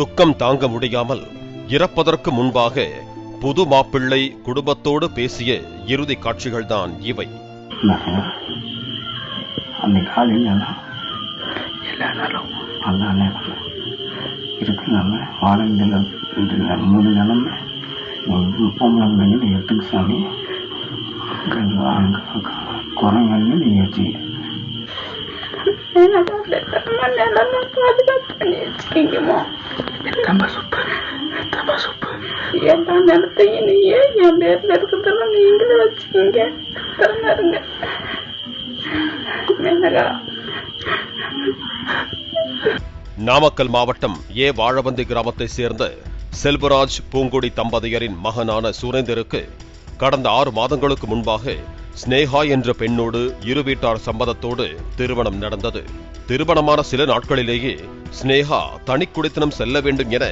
துக்கம் தாங்க முடியாமல் இறப்பதற்கு முன்பாக புது மாப்பிள்ளை குடும்பத்தோடு பேசிய இறுதி காட்சிகள்தான் இவை. எல்லா நிலத்தையும் நீயே என் பேர்ல இருக்கிறதெல்லாம் நீங்களே வச்சுக்கீங்க. நாமக்கல் மாவட்டம் ஏ வாழவந்தி கிராமத்தை சேர்ந்த செல்வராஜ் பூங்குடி தம்பதியரின் மகனான சுரேந்தருக்கு கடந்த 6 மாதங்களுக்கு முன்பாக ஸ்னேகா என்ற பெண்ணோடு இரு வீட்டார் சம்மதத்தோடு திருமணம் நடந்தது. திருமணமான சில நாட்களிலேயே ஸ்னேகா தனி குடித்தனம் செல்ல வேண்டும் என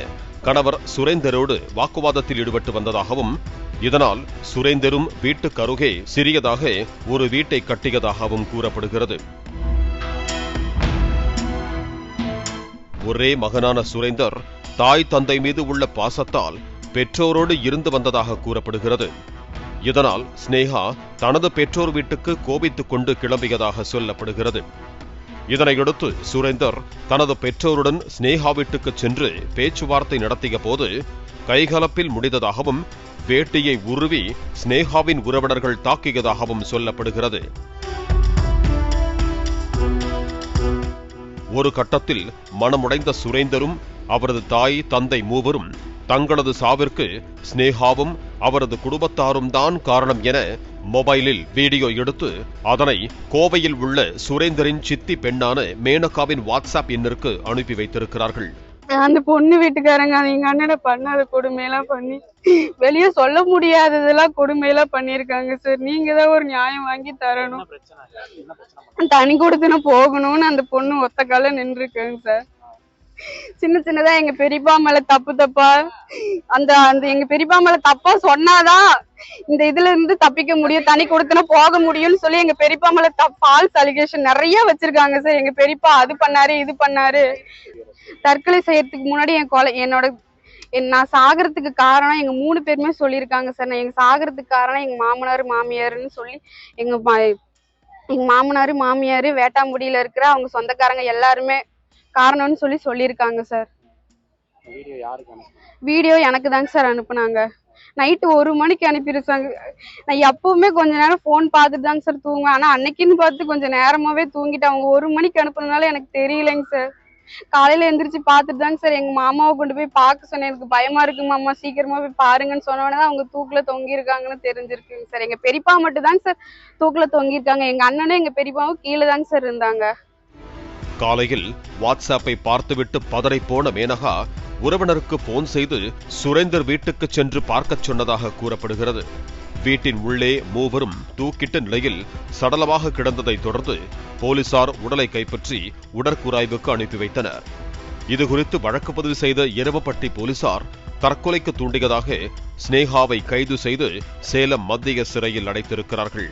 கணவர் சுரேந்தரோடு வாக்குவாதத்தில் ஈடுபட்டு வந்ததாகவும், இதனால் சுரேந்தரும் வீட்டுக்கு அருகே சிறியதாக ஒரு வீட்டை கட்டியதாகவும் கூறப்படுகிறது. ஒரே மகனான சுரேந்தர் தாய் தந்தை மீது உள்ள பாசத்தால் பெற்றோரோடு இருந்து வந்ததாக கூறப்படுகிறது. இதனால் ஸ்னேகா தனது பெற்றோர் வீட்டுக்கு கோபித்துக் கொண்டு கிளம்பியதாக சொல்லப்படுகிறது. இதனையடுத்து சுரேந்தர் தனது பெற்றோருடன் ஸ்னேகா வீட்டுக்கு சென்று பேச்சுவார்த்தை நடத்திய போது கைகலப்பில் முடிந்ததாகவும், வேட்டியை உருவி ஸ்னேகாவின் உறவினர்கள் தாக்கியதாகவும் சொல்லப்படுகிறது. ஒரு கட்டத்தில் மனமுடைந்த சுரேந்தரும் அவரது தாய் தந்தை மூவரும் தங்களது சாவிற்கு ஸ்னேகாவும் அவரது குடும்பத்தாரும் தான் காரணம் என மொபைலில் வீடியோ எடுத்து அதனை கோவையில் உள்ள சுரேந்தரின் சித்தி பெண்ணான மேனகாவின் வாட்ஸ்அப் எண்ணிற்கு அனுப்பி வைத்திருக்கிறார்கள். அந்த பொண்ணு வீட்டுக்காரங்க எங்க அண்ணனை பண்ணாத கொடுமையெல்லாம் பண்ணி வெளியே சொல்ல முடியாததெல்லாம் கொடுமையெல்லாம் பண்ணிருக்காங்க சார். நீங்க தான் ஒரு நியாயம் வாங்கி தரணும். தனி கொடுத்துன்னு போகணும்னு அந்த பொண்ணு ஒத்த கால நின்று இருக்காங்க சார். சின்ன சின்னதா எங்க பெரியப்பா மேல தப்பா அந்த அந்த எங்க பெரியப்பா மேல தப்பா சொன்னாதான் இந்த இதுல இருந்து தப்பிக்க முடியும், தனி கொடுத்துனா போக முடியும்னு சொல்லி எங்க பெரியப்பா மேல ஃபால்ஸ் அலிகேஷன் நிறைய வச்சிருக்காங்க சார். எங்க பெரியப்பா அது பண்ணாரு இது பண்ணாரு. தற்கொலை செய்யறதுக்கு முன்னாடி என்னோட நான் சாகிறதுக்கு காரணம் எங்க 3 பேருமே சொல்லியிருக்காங்க சார். நான் எங்க சாகிறதுக்கு காரணம் எங்க மாமனாரு மாமியாருன்னு சொல்லி எங்க மாமனாரு மாமியாரு வேட்டாங்குடியில இருக்கிற அவங்க சொந்தக்காரங்க எல்லாருமே காரணம்னு சொல்லியிருக்காங்க சார். வீடியோ எனக்கு தாங்க சார் அனுப்புனாங்க. நைட்டு 1 மணிக்கு அனுப்பிருச்சாங்க. நான் எப்பவுமே கொஞ்ச நேரம் போன் பார்த்துட்டு தாங்க சார் தூங்குவேன். ஆனா அன்னைக்குன்னு பார்த்து கொஞ்சம் நேரமாவே தூங்கிட்டு அவங்க 1 மணிக்கு அனுப்புனதுனால எனக்கு தெரியலைங்க சார். காலையில எந்திரிச்சு பார்த்துட்டு தாங்க சார் எங்க மாமாவை கொண்டு போய் பார்க்க சொன்னேன். எனக்கு பயமா இருக்கு மாமா, சீக்கிரமா போய் பாருங்கன்னு சொன்னோடனே அவங்க தூக்குல தொங்கி இருக்காங்கன்னு தெரிஞ்சிருக்குங்க சார். எங்க பெரியப்பா மட்டும் தாங்க சார் தூக்குல தொங்கியிருக்காங்க. எங்க அண்ணனும் எங்க பெரியப்பாவும் கீழே தாங்க சார் இருந்தாங்க. காலையில் வாட்ஸ்அப்பை பார்த்துவிட்டு பதறி போன மேனகா உறவினருக்கு போன் செய்து சுரேந்தர் வீட்டுக்கு சென்று பார்க்க சொன்னதாக கூறப்படுகிறது. வீட்டின் உள்ளே மூவரும் தூக்கிட்ட நிலையில் சடலமாக கிடந்ததை தொடர்ந்து போலீசார் உடலை கைப்பற்றி உடற்கூராய்வுக்கு அனுப்பி வைத்தனர். இதுகுறித்து வழக்கு பதிவு செய்த எருமப்பட்டி போலீசார் தற்கொலைக்கு தூண்டியதாக ஸ்னேகாவை கைது செய்து சேலம் மத்திய சிறையில் அடைத்திருக்கிறார்கள்.